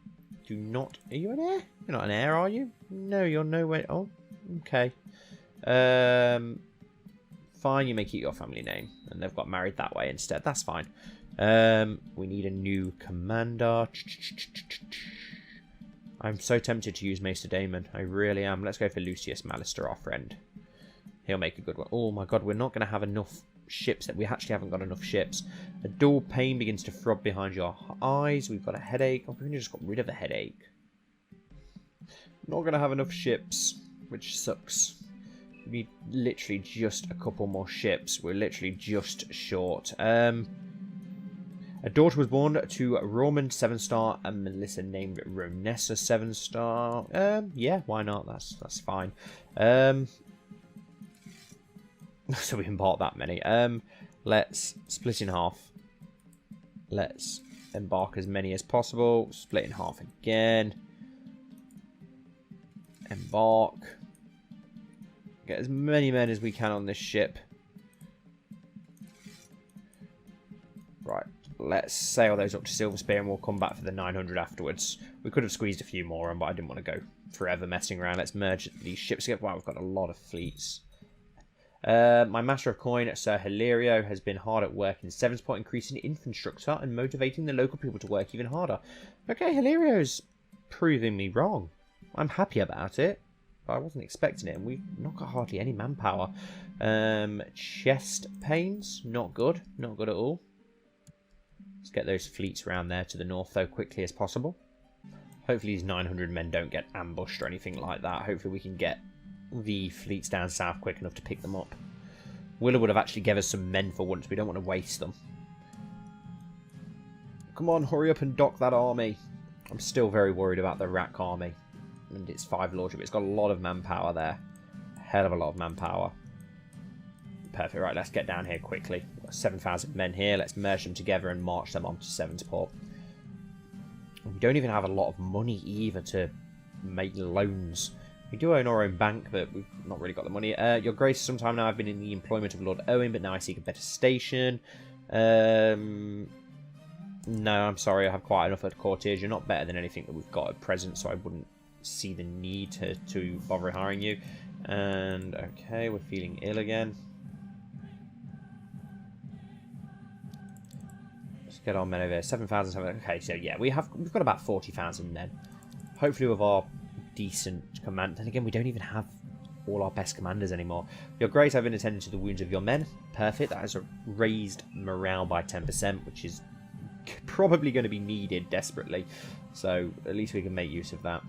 do not... Are you an heir? You're not an heir, are you? No, you're nowhere... Oh, okay. Fine, you may keep your family name. And they've got married that way instead. That's fine. We need a new commander. I'm so tempted to use Maester Damon. I really am. Let's go for Lucius Mallister, our friend. He'll make a good one. Oh my god, we're not going to have enough ships. We actually haven't got enough ships. A dull pain begins to throb behind your eyes. We've got a headache. Oh, we just got rid of the headache. Not going to have enough ships, which sucks. We need literally just a couple more ships. We're literally just short. A daughter was born to Rune Sevenstar and Melissa named Rune Sevenstar. Yeah, why not? That's fine. So we can part that many. Let's split in half. Let's embark as many as possible. Split in half again. Embark. Get as many men as we can on this ship. Right. Let's sail those up to Silver Spear and we'll come back for the 900 afterwards. We could have squeezed a few more on, but I didn't want to go forever messing around. Let's merge these ships together. Wow, we've got a lot of fleets. My Master of Coin, Sir Hilario, has been hard at work in Sevenstar, increasing infrastructure and motivating the local people to work even harder. Okay, Hilario's proving me wrong. I'm happy about it, but I wasn't expecting it, and we've not got hardly any manpower. Chest pains, not good. Not good at all. Let's get those fleets around there to the north, though, quickly as possible. Hopefully these 900 men don't get ambushed or anything like that. Hopefully we can get the fleets down south quick enough to pick them up. Willa would have actually given us some men for once. We don't want to waste them. Come on, hurry up and dock that army. I'm still very worried about the Rack army and its 5 lordship. It's got a lot of manpower there. A hell of a lot of manpower. Perfect. Right, let's get down here quickly. 7,000 men here. Let's merge them together and march them on to Sevenstar. We don't even have a lot of money either to make loans. We do own our own bank, but we've not really got the money. Your Grace, sometime now I've been in the employment of Lord Owen, but now I seek a better station. No, I'm sorry, I have quite enough at courtiers. You're not better than anything that we've got at present, so I wouldn't see the need to bother hiring you. And, okay, we're feeling ill again. Let's get our men over here. 7,000. Okay, so yeah, we've got about 40,000 men. Hopefully with our decent command. Then again, we don't even have all our best commanders anymore. Your Grace, I've been attending to the wounds of your men. Perfect. That has raised morale by 10%, which is probably going to be needed desperately. So at least we can make use of that.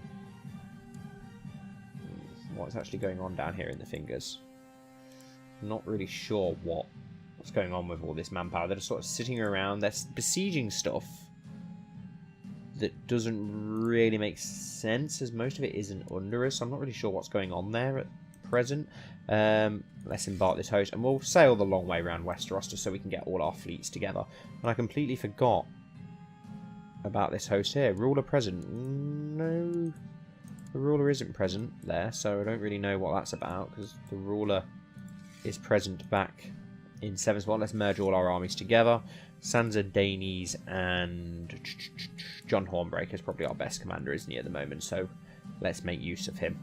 What's actually going on down here in the fingers? I'm not really sure what's going on with all this manpower. They're just sort of sitting around. They're besieging stuff that doesn't really make sense, as most of it isn't under us. So I'm not really sure what's going on there at present. Let's embark this host, and we'll sail the long way around Westeros just so we can get all our fleets together. And I completely forgot about this host here. Ruler present. No, the ruler isn't present there, so I don't really know what that's about, because the ruler is present back in Sevenstar. Let's merge all our armies together. Sansa Danes and John Hornbreaker is probably our best commander, isn't he, at the moment? So let's make use of him.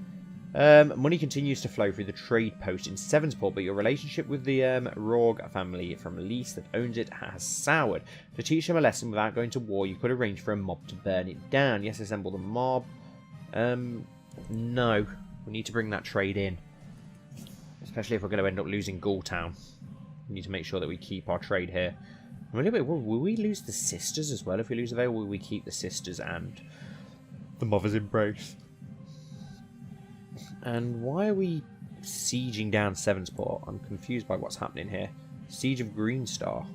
Money continues to flow through the trade post in Sevenstar, but your relationship with the Rogue family from Lease that owns it has soured. To teach them a lesson without going to war, you could arrange for a mob to burn it down. Yes, assemble the mob. No. We need to bring that trade in. Especially if we're going to end up losing Ghoultown. We need to make sure that we keep our trade here. Will we lose the sisters as well if we lose the Vale? Will we keep the sisters and the Mother's Embrace? And why are we sieging down Sevenstar? I'm confused by what's happening here. Siege of Greenstar.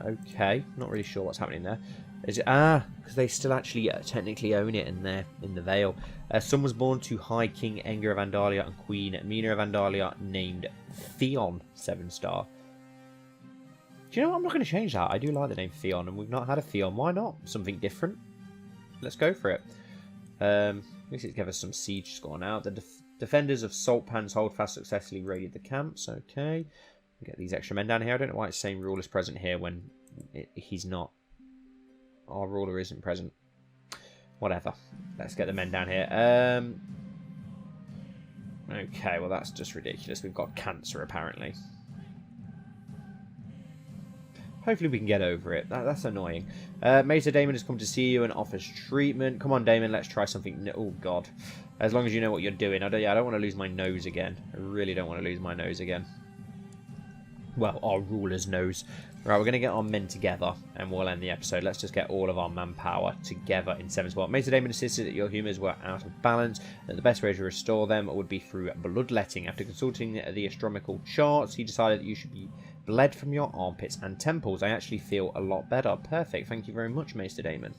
Okay, not really sure what's happening there. Is it because they still actually technically own it, and they're in the Vale. Son was born to High King Enger of Andalia and Queen Mina of Andalia, named Theon Sevenstar. Do you know what? I'm not going to change that. I do like the name Theon, and we've not had a Theon. Why not? Something different. Let's go for it. At least it gave us some siege score now. The defenders of Saltpan's Holdfast successfully raided the camps. Okay. Get these extra men down here. I don't know why it's saying ruler's present here when he's not. Our ruler isn't present. Whatever. Let's get the men down here. Okay, well that's just ridiculous. We've got cancer apparently. Hopefully we can get over it. That's annoying. Maester Damon has come to see you and offers treatment. Come on, Damon, let's try something. Oh, God. As long as you know what you're doing. I don't want to lose my nose again. I really don't want to lose my nose again. Well, our ruler's nose. Right, we're going to get our men together, and we'll end the episode. Let's just get all of our manpower together in Sevenstar. Maester Damon insisted that your humours were out of balance, and the best way to restore them would be through bloodletting. After consulting the astronomical charts, he decided that you should be bled from your armpits and temples. I actually feel a lot better. Perfect. Thank you very much, Maester Damon.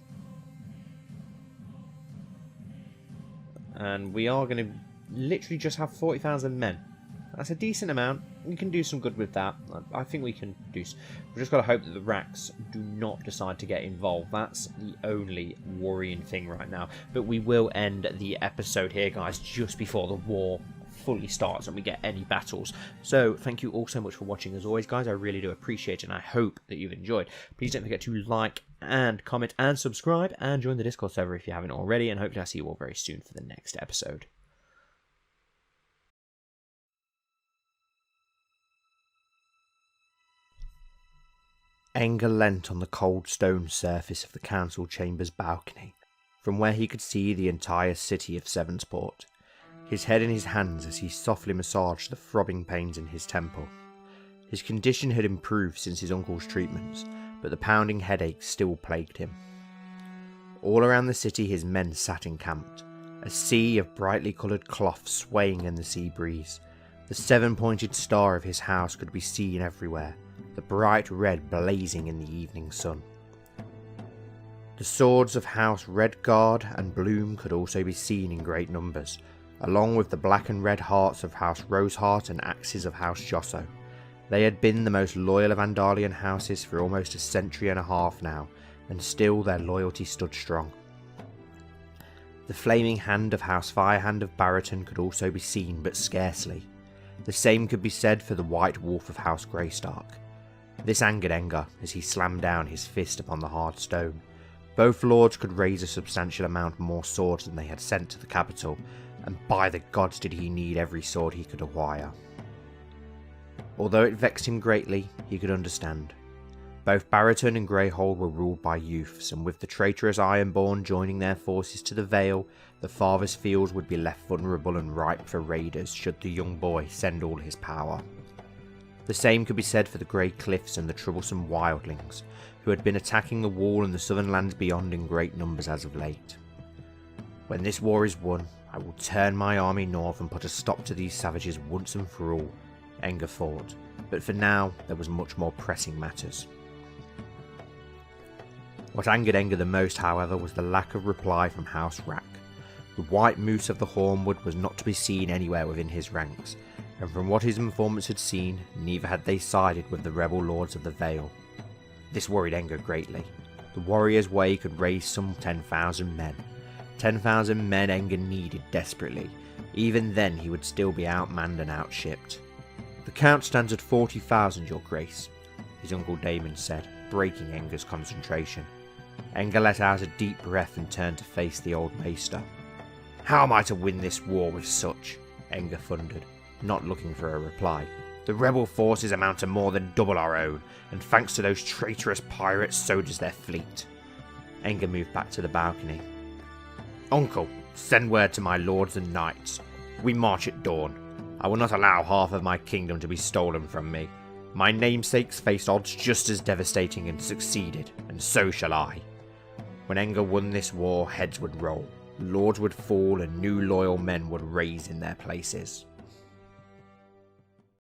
And we are going to literally just have 40,000 men. That's a decent amount. We can do some good with that. I think we can do... We've just got to hope that the Raks do not decide to get involved. That's the only worrying thing right now. But we will end the episode here, guys, just before the war fully starts and we get any battles. So thank you all so much for watching. As always, guys, I really do appreciate it, and I hope that you've enjoyed. Please don't forget to like and comment and subscribe and join the Discord server if you haven't already, and hopefully I'll see you all very soon for the next episode. Enger leant on the cold stone surface of the council chamber's balcony, from where he could see the entire city of Sevensport, his head in his hands as he softly massaged the throbbing pains in his temple. His condition had improved since his uncle's treatments, but the pounding headache still plagued him. All around the city his men sat encamped, a sea of brightly coloured cloth swaying in the sea breeze. The seven-pointed star of his house could be seen everywhere, the bright red blazing in the evening sun. The swords of House Redguard and Bloom could also be seen in great numbers, along with the black and red hearts of House Roseheart and axes of House Josso. They had been the most loyal of Andalian houses for almost a century and a half now, and still their loyalty stood strong. The flaming hand of House Firehand of Barraton could also be seen, but scarcely. The same could be said for the White Wolf of House Greystark. This angered Enger as he slammed down his fist upon the hard stone. Both lords could raise a substantial amount more swords than they had sent to the capital, and by the gods did he need every sword he could acquire. Although it vexed him greatly, he could understand. Both Barraton and Greyhold were ruled by youths, and with the traitorous Ironborn joining their forces to the Vale, the Father's Fields would be left vulnerable and ripe for raiders should the young boy send all his power. The same could be said for the Grey Cliffs and the troublesome wildlings, who had been attacking the wall and the southern lands beyond in great numbers as of late. When this war is won, I will turn my army north and put a stop to these savages once and for all, Enger thought, but for now there was much more pressing matters. What angered Enger the most, however, was the lack of reply from House Rak. The White Moose of the Hornwood was not to be seen anywhere within his ranks, and from what his informants had seen, neither had they sided with the rebel lords of the Vale. This worried Enger greatly. The warrior's way could raise some 10,000 men. 10,000 men Enger needed desperately. Even then he would still be outmanned and outshipped. "The count stands at 40,000, your grace," his uncle Damon said, breaking Enger's concentration. Enger let out a deep breath and turned to face the old maester. "How am I to win this war with such?" Enger thundered, not looking for a reply. "The rebel forces amount to more than double our own, and thanks to those traitorous pirates, so does their fleet." Enger moved back to the balcony. "Uncle, send word to my lords and knights. We march at dawn. I will not allow half of my kingdom to be stolen from me. My namesakes faced odds just as devastating and succeeded, and so shall I. When Enger won this war, heads would roll, lords would fall, and new loyal men would rise in their places."